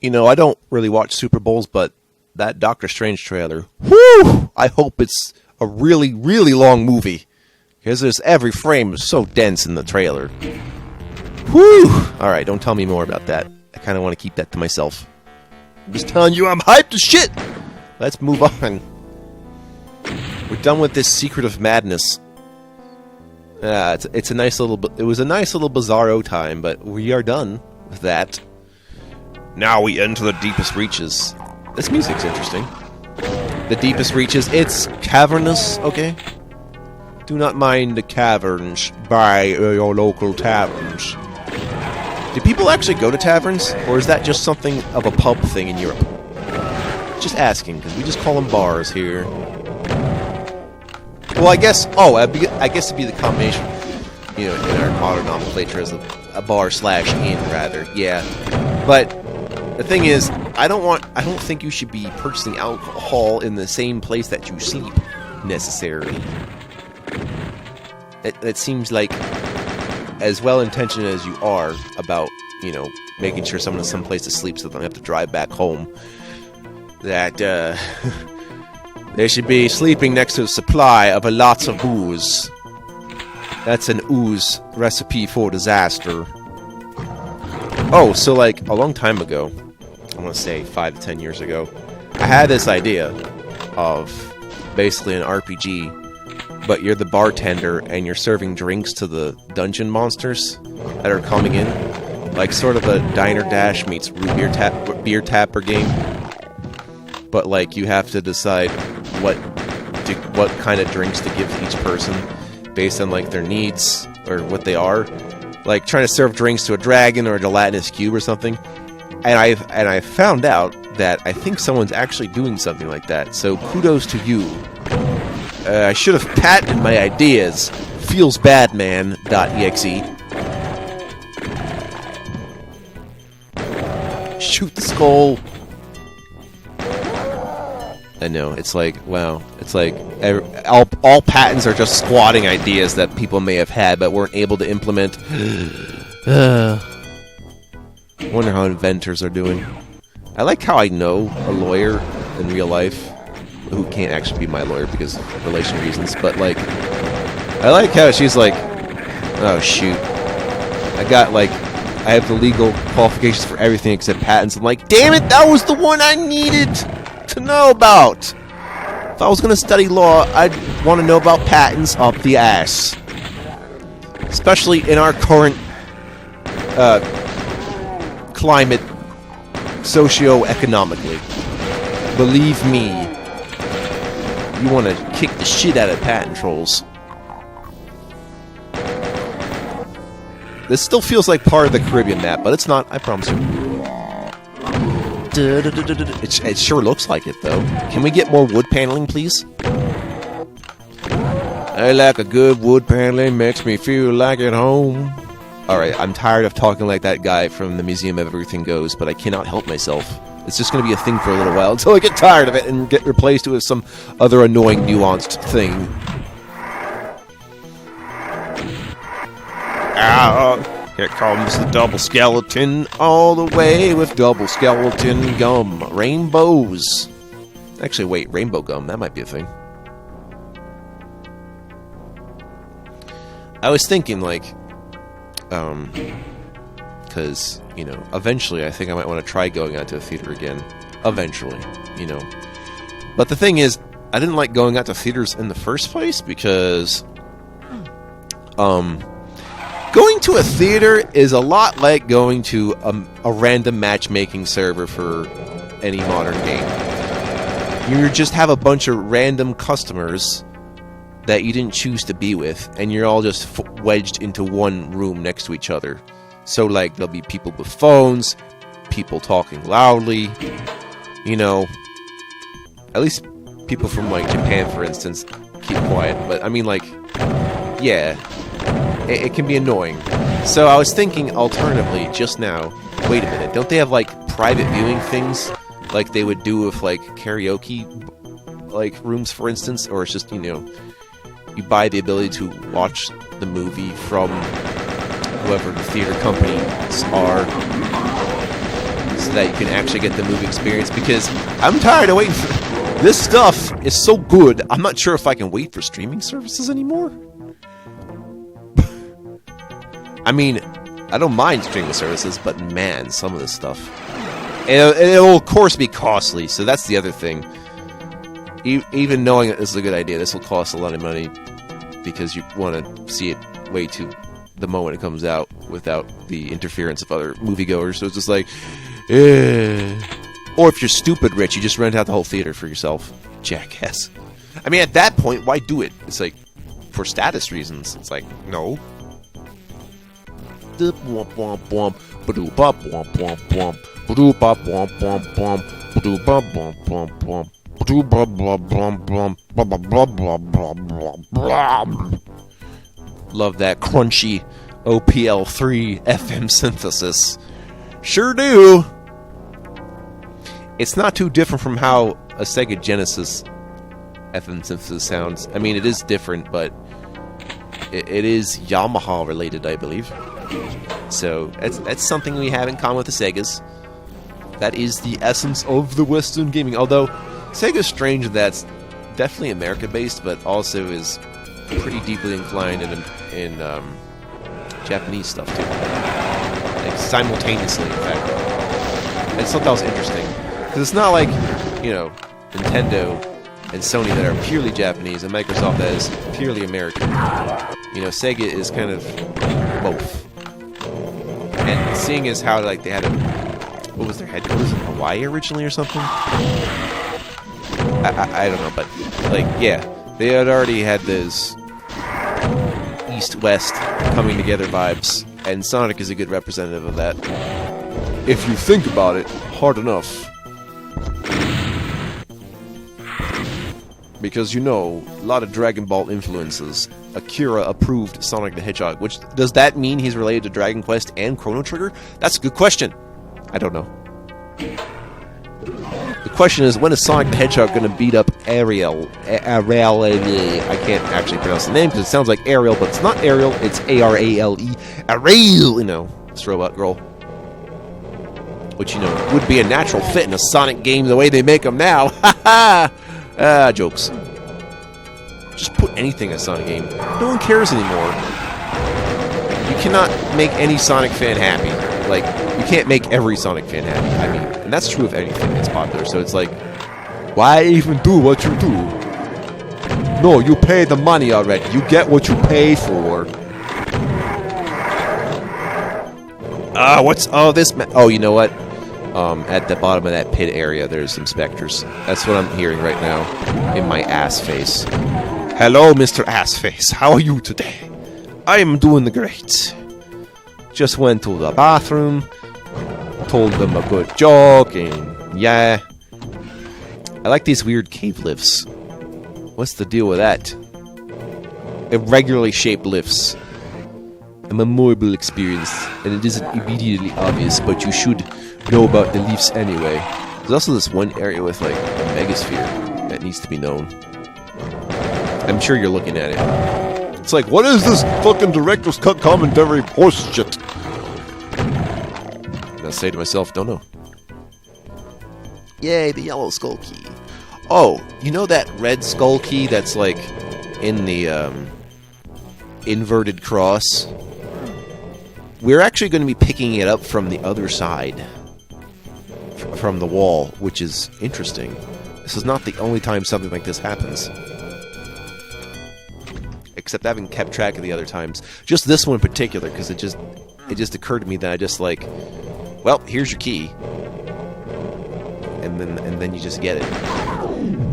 You know, I don't really watch Super Bowls, but that Doctor Strange trailer, whoo! I hope it's a really, really long movie. Because there's every frame is so dense in the trailer. Whew! Alright, don't tell me more about that. I kind of want to keep that to myself. I'm just telling you I'm hyped as shit! Let's move on. We're done with this Secret of Madness. It's a nice little... It was a nice little bizarro time, but we are done with that. Now we enter the deepest reaches. This music's interesting. The deepest reaches. It's cavernous, okay? Do not mind the caverns by your local taverns. Do people actually go to taverns? Or is that just something of a pub thing in Europe? Just asking, because we just call them bars here. Well, I guess... Oh, I guess it'd be the combination, you know, in our modern nomenclature as a bar/inn, rather. Yeah. But the thing is, I don't think you should be purchasing alcohol in the same place that you sleep, necessarily. It seems like, as well-intentioned as you are about, you know, making sure someone has some place to sleep so they don't have to drive back home, that, they should be sleeping next to a supply of a lots of booze. That's an ooze recipe for disaster. Oh, so like, a long time ago, I want to say 5 to 10 years ago, I had this idea of basically an RPG, but you're the bartender and you're serving drinks to the dungeon monsters that are coming in. Like sort of a Diner Dash meets beer tapper game. But like you have to decide what kind of drinks to give to each person based on like their needs or what they are. Like trying to serve drinks to a dragon or a gelatinous cube or something. And I found out that I think someone's actually doing something like that. So kudos to you. I should have patented my ideas. Feelsbadman.exe. Shoot the skull. I know, it's like, wow. It's like, all patents are just squatting ideas that people may have had but weren't able to implement. Wonder how inventors are doing. I like how I know a lawyer in real life who can't actually be my lawyer because of relation reasons, but like, I like how she's like, oh shoot, I have the legal qualifications for everything except patents. I'm like, damn it, that was the one I needed to know about. If I was gonna study law, I'd want to know about patents up the ass, especially in our current climate, socio-economically. Believe me, you want to kick the shit out of patent trolls. This still feels like part of the Caribbean map, but it's not, I promise you. It sure looks like it, though. Can we get more wood paneling, please? I like a good wood paneling, makes me feel like at home. Alright, I'm tired of talking like that guy from the Museum of Everything Goes, but I cannot help myself. It's just going to be a thing for a little while until I get tired of it and get replaced with some other annoying, nuanced thing. Here comes the double skeleton, all the way with double skeleton gum. Rainbows. Actually, wait, rainbow gum, that might be a thing. I was thinking, like, because, you know, eventually I think I might want to try going out to a theater again. Eventually, you know. But the thing is, I didn't like going out to theaters in the first place because, going to a theater is a lot like going to a random matchmaking server for any modern game. You just have a bunch of random customers that you didn't choose to be with, and you're all just wedged into one room next to each other. So, like, there'll be people with phones, people talking loudly, you know, at least people from, like, Japan, for instance, keep quiet, but, I mean, like, yeah, it can be annoying. So I was thinking, alternatively, just now, wait a minute, don't they have, like, private viewing things, like they would do with, like, karaoke, like, rooms, for instance, or it's just, you know, you buy the ability to watch the movie from whoever the theater companies are. so that you can actually get the movie experience, because I'm tired of waiting for... This stuff is so good, I'm not sure if I can wait for streaming services anymore. I mean, I don't mind streaming services, but man, some of this stuff... It'll of course be costly, so that's the other thing. Even knowing that this is a good idea, this will cost a lot of money, because you want to see it way to the moment it comes out without the interference of other moviegoers, so it's just like... Or if you're stupid rich, you just rent out the whole theater for yourself. Jackass. I mean, at that point, why do it? It's like, for status reasons. It's like, no. Love that crunchy OPL3 FM synthesis. Sure do. It's not too different from how a Sega Genesis FM synthesis sounds. I mean, it is different, but it is Yamaha related, I believe. So that's something we have in common with the Segas. That is the essence of the Western gaming. Although Sega's strange that that's definitely America-based, but also is pretty deeply inclined in Japanese stuff too. Like simultaneously, in fact. I just thought that was interesting. Because it's not like, you know, Nintendo and Sony that are purely Japanese and Microsoft that is purely American. You know, Sega is kind of both. And seeing as how, like, they had what was their headquarters in Hawaii originally or something? I don't know, but, like, yeah. They had already had those East-West coming together vibes, and Sonic is a good representative of that. If you think about it hard enough. Because, you know, a lot of Dragon Ball influences. Akira approved Sonic the Hedgehog, which, does that mean he's related to Dragon Quest and Chrono Trigger? That's a good question. I don't know. The question is, when is Sonic the Hedgehog going to beat up Ariel? Ariel, I can't actually pronounce the name because it sounds like Ariel, but it's not Ariel, it's A-R-A-L-E. Ariel, you know, this robot girl. Which, you know, would be a natural fit in a Sonic game the way they make them now. Ha ha! Jokes. Just put anything in a Sonic game. No one cares anymore. You cannot make any Sonic fan happy. Like, you can't make every Sonic fan happy. I mean, and that's true of anything that's popular. So it's like, why even do what you do? No, you pay the money already. You get what you pay for. Oh, you know what? At the bottom of that pit area, there's some specters. That's what I'm hearing right now in my ass face. Hello, Mr. Ass Face. How are you today? I am doing great. Just went to the bathroom, told them a good joke, and yeah. I like these weird cave lifts. What's the deal with that? Irregularly shaped lifts. A memorable experience, and it isn't immediately obvious, but you should know about the leaves anyway. There's also this one area with, like, a megasphere that needs to be known. I'm sure you're looking at it. It's like, what is this fucking director's cut commentary horse shit? And I say to myself, don't know. Yay, the yellow skull key. Oh, you know that red skull key that's, like, in the, inverted cross? We're actually going to be picking it up from the other side. From the wall, which is interesting. This is not the only time something like this happens. Except I haven't kept track of the other times. Just this one in particular, because it just occurred to me that I just like, well, here's your key. And then you just get it.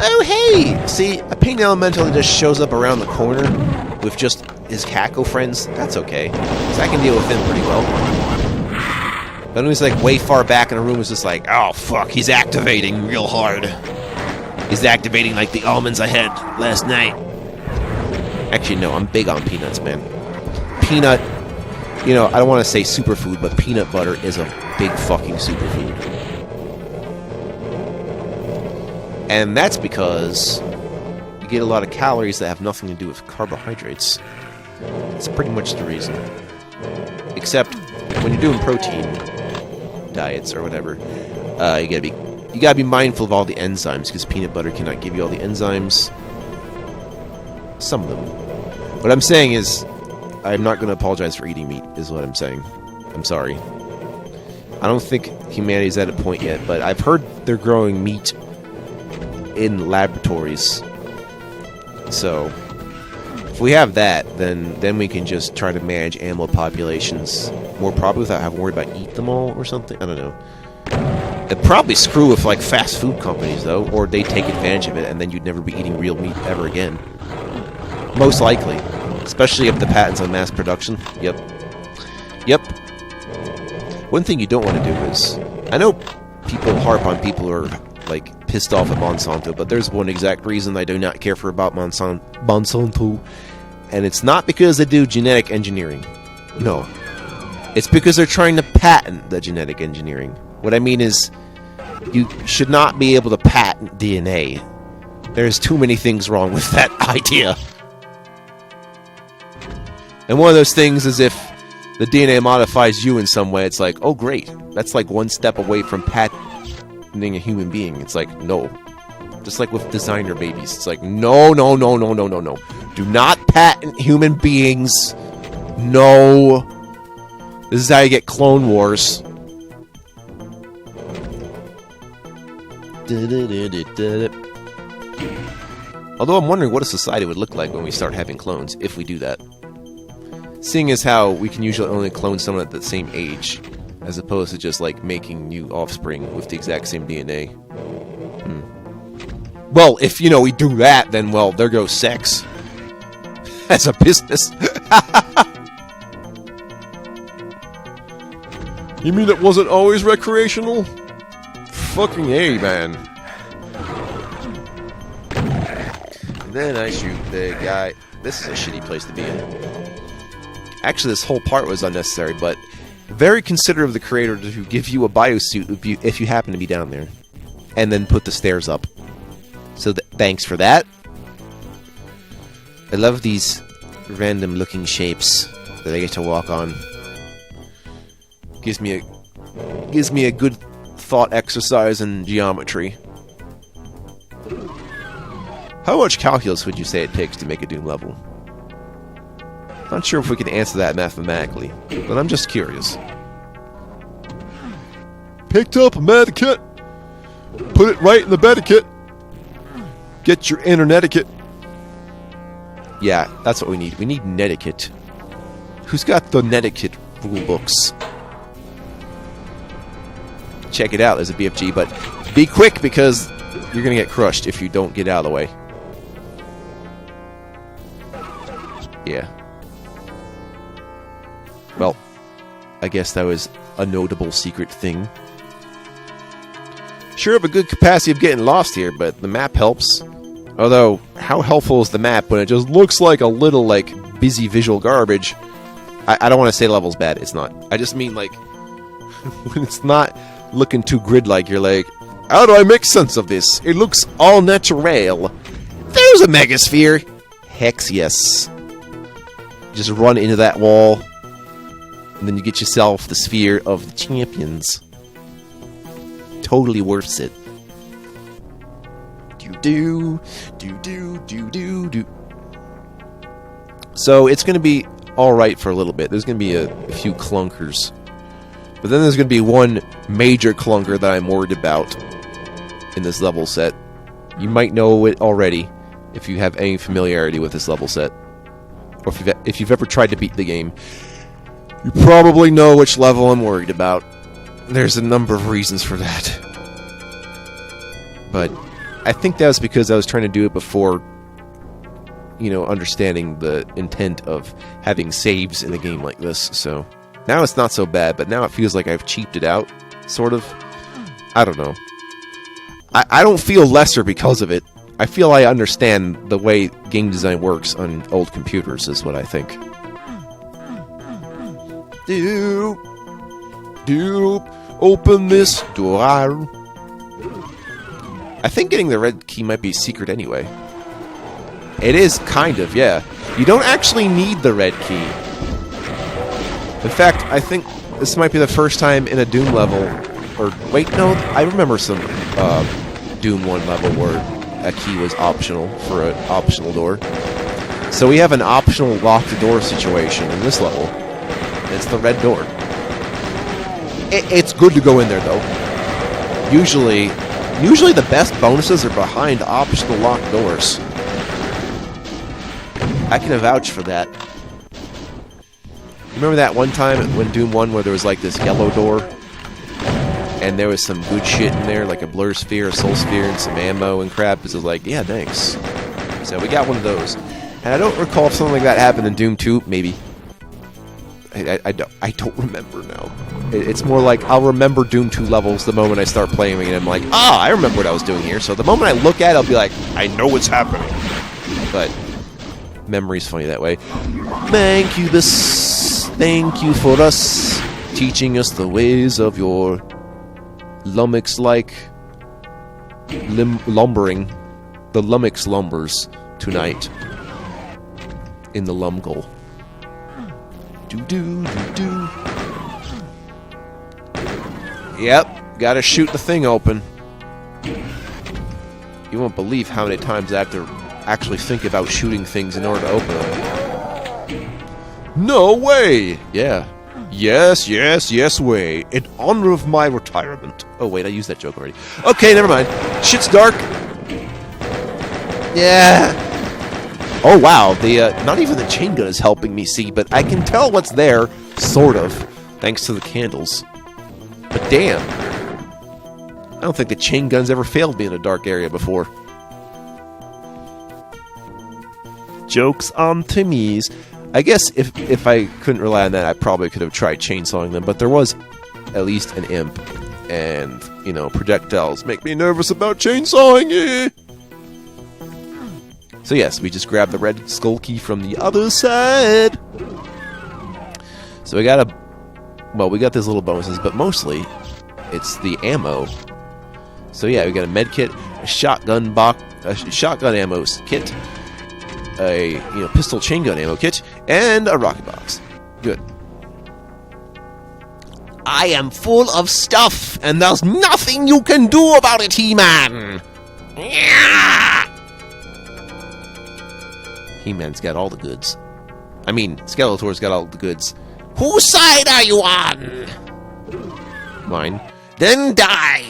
Oh, hey! See, a ping elemental that just shows up around the corner with just his Kako friends. That's okay. So I can deal with him pretty well. But when he's like way far back in the room, it's just like, oh fuck, he's activating real hard. He's activating like the almonds I had last night. Actually, no, I'm big on peanuts, man. Peanut, you know, I don't want to say superfood, but peanut butter is a big fucking superfood. And that's because you get a lot of calories that have nothing to do with carbohydrates. That's pretty much the reason. Except, when you're doing protein, diets or whatever. You gotta be mindful of all the enzymes, because peanut butter cannot give you all the enzymes. Some of them. What I'm saying is, I'm not going to apologize for eating meat, is what I'm saying. I'm sorry. I don't think humanity's at a point yet, but I've heard they're growing meat in laboratories. So, if we have that, then we can just try to manage animal populations more properly without having to worry about eat them all or something. I don't know. It'd probably screw with, like, fast food companies, though, or they take advantage of it, and then you'd never be eating real meat ever again. Most likely. Especially if the patents on mass production. Yep. Yep. One thing you don't want to do is... I know people harp on people who are, like, pissed off at Monsanto, but there's one exact reason I do not care for about Monsanto, and it's not because they do genetic engineering. No. It's because they're trying to patent the genetic engineering. What I mean is, you should not be able to patent DNA. There's too many things wrong with that idea. And one of those things is if the DNA modifies you in some way, it's like, oh great, that's like one step away from patenting a human being. It's like, no. Just like with designer babies. It's like, no, no, no, no, no, no, no. Do not patent human beings. No. This is how you get Clone Wars. Although I'm wondering what a society would look like when we start having clones, if we do that. Seeing as how we can usually only clone someone at the same age, as opposed to just, like, making new offspring with the exact same DNA. Well, if, you know, we do that, then, well, there goes sex. As a business. You mean it wasn't always recreational? Fucking A, man. And then I shoot the guy. This is a shitty place to be in. Actually, this whole part was unnecessary, but very considerate of the creator to give you a biosuit if you happen to be down there. And then put the stairs up. So thanks for that. I love these random looking shapes that I get to walk on. Gives me a good thought exercise in geometry. How much calculus would you say it takes to make a Doom level? Not sure if we can answer that mathematically, but I'm just curious. Picked up a medikit. Put it right in the bedikit. Get your internetikit. Yeah, that's what we need. We need netiquette. Who's got the netiquette rule books? Check it out. There's a BFG, but be quick because you're gonna get crushed if you don't get out of the way. Yeah. Well, I guess that was a notable secret thing. Sure have a good capacity of getting lost here, but the map helps. Although, how helpful is the map when it just looks like a little, like, busy visual garbage? I don't want to say level's bad, it's not. I just mean, like, when it's not looking too grid-like, you're like, how do I make sense of this? It looks all natural. There's a megasphere! Hex yes. Just run into that wall, and then you get yourself the sphere of the champions. Totally worth it. Do. So it's going to be alright for a little bit. There's going to be a few clunkers. But then there's going to be one major clunker that I'm worried about in this level set. You might know it already if you have any familiarity with this level set. Or if you've ever tried to beat the game. You probably know which level I'm worried about. There's a number of reasons for that. But I think that was because I was trying to do it before, you know, understanding the intent of having saves in a game like this. So now it's not so bad, but now it feels like I've cheaped it out, sort of. I don't know. I don't feel lesser because of it. I feel I understand the way game design works on old computers, is what I think. Open this door. I think getting the red key might be secret anyway. It is, kind of, yeah. You don't actually need the red key. In fact, I think this might be the first time in a Doom level, or wait, no, I remember some Doom 1 level where a key was optional for an optional door. So we have an optional locked door situation in this level. It's the red door. It's good to go in there, though. Usually the best bonuses are behind optional locked doors. I can vouch for that. Remember that one time when Doom 1 where there was like this yellow door? And there was some good shit in there, like a blur sphere, a soul sphere, and some ammo and crap. It was like, yeah, thanks. So we got one of those. And I don't recall if something like that happened in Doom 2, maybe. I don't remember now. It's more like I'll remember Doom 2 levels the moment I start playing and I'm like, I remember what I was doing here. So the moment I look at it, I'll be like, I know what's happening. But memory's funny that way. Thank you for us, teaching us the ways of your lummox-like lumbering. The lummox lumbers tonight in the Lumgul. Do. Yep, gotta shoot the thing open. You won't believe how many times I have to actually think about shooting things in order to open them. No way! Yeah. Yes, way. In honor of my retirement. Oh, wait, I used that joke already. Okay, never mind. Shit's dark. Yeah. Oh, wow. Not even the chain gun is helping me see, but I can tell what's there, sort of, thanks to the candles. But damn. I don't think the chain gun's ever failed me in a dark area before. Jokes on Timmy's. I guess if I couldn't rely on that, I probably could have tried chainsawing them, but there was at least an imp. And, you know, projectiles make me nervous about chainsawing it. So yes, we just grabbed the red skull key from the other side. So we got we got these little bonuses, but mostly it's the ammo. So yeah, we got a med kit, a shotgun ammo kit, a pistol chain gun ammo kit, and a rocket box. Good. I am full of stuff, and there's nothing you can do about it, He-Man. He-Man's got all the goods. I mean, Skeletor's got all the goods. Whose side are you on? Mine. Then die!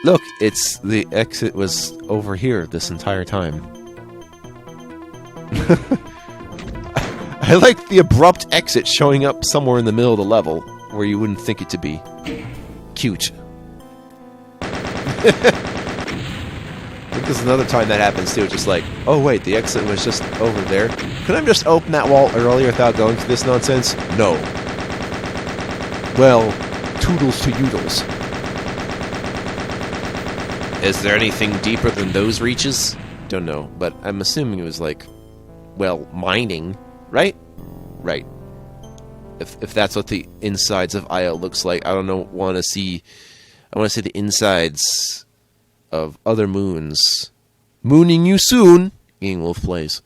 Look, the exit was over here this entire time. I like the abrupt exit showing up somewhere in the middle of the level where you wouldn't think it to be. Cute. I think there's another time that happens too, just like, oh wait, the exit was just over there. Could I have just opened that wall earlier without going through this nonsense? No. Well, toodles to yoodles. Is there anything deeper than those reaches? Don't know, but I'm assuming it was like, well, mining, right? Right. If that's what the insides of Io looks like, I don't know. I want to see the insides of other moons. Mooning you soon. Eating Wolf Plays.